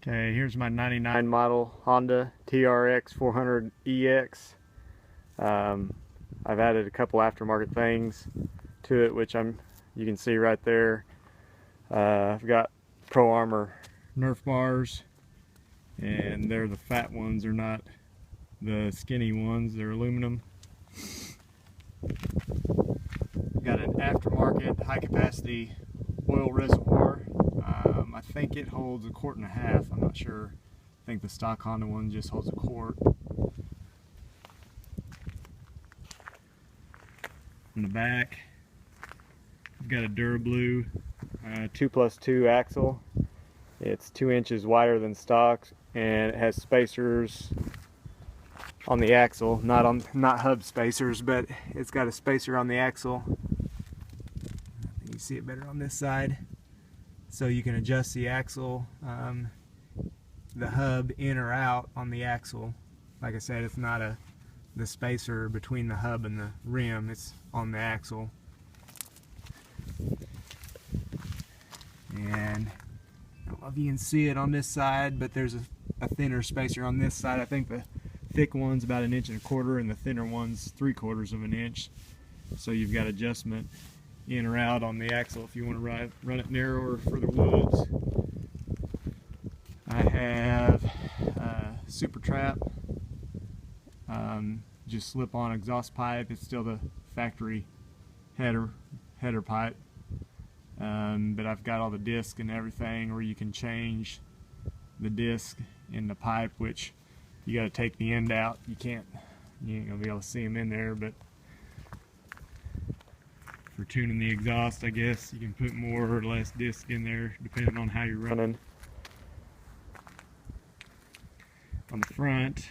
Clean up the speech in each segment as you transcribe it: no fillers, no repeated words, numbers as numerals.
Okay, here's my 99 model Honda TRX400EX. I've added a couple aftermarket things to it, which you can see right there. I've got Pro Armor Nerf bars, and they're the fat ones, they're not the skinny ones, they're aluminum. Got an aftermarket high capacity oil reservoir. I think it holds 1.5 quarts. I'm not sure. I think the stock Honda one just holds 1 quart. In the back, I've got a Durablu 2+2 axle. It's 2 inches wider than stock, and it has spacers on the axle, not hub spacers, but it's got a spacer on the axle. I think you see it better on this side. So you can adjust the axle, the hub in or out on the axle. Like I said, it's not the spacer between the hub and the rim, it's on the axle. And I don't know if you can see it on this side, but there's a thinner spacer on this side. I think the thick one's about 1.25 inches and the thinner one's 3/4 of an inch. So you've got adjustment in or out on the axle if you want to run it narrower for the woods. I have Super Trap, just slip on exhaust pipe. It's still the factory header pipe, but I've got all the disc and everything where you can change the disc in the pipe, which you got to take the end out. You ain't gonna be able to see them in there, but for tuning the exhaust, I guess you can put more or less disc in there depending on how you're running. On the front,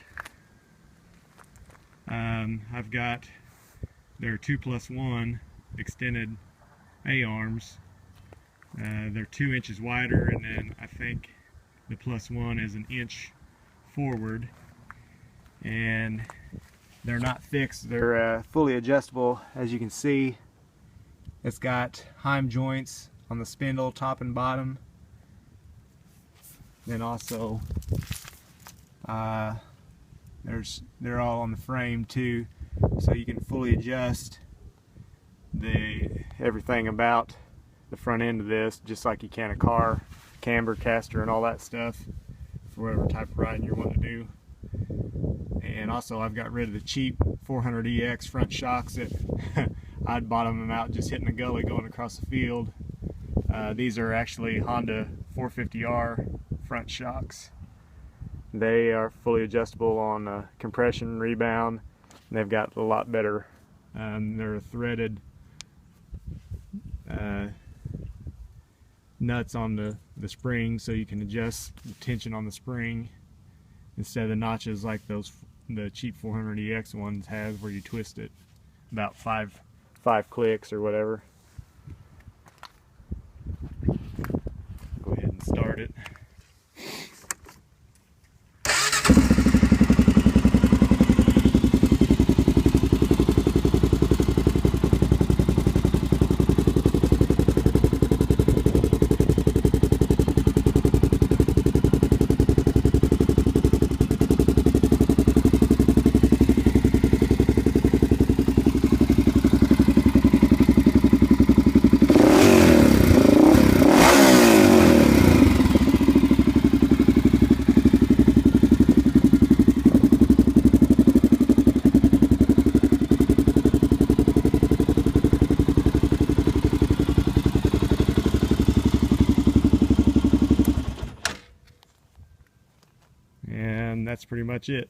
I've got their 2+1 extended A-arms. They're 2 inches wider, and then I think the +1 is 1 inch forward, and they're not fixed. They're fully adjustable, as you can see. It's got heim joints on the spindle, top and bottom. Then also, they're all on the frame too, so you can fully adjust everything about the front end of this, just like you can a car, camber, caster, and all that stuff for whatever type of riding you're wanting to do. And also, I've got rid of the cheap 400EX front shocks that I'd bottom them out just hitting the gully going across the field. These are actually Honda 450R front shocks. They are fully adjustable on compression, rebound, and they've got a lot better. They're threaded nuts on the spring, so you can adjust the tension on the spring instead of the notches like the cheap 400EX ones have, where you twist it about five clicks or whatever. Go ahead and start it. And that's pretty much it.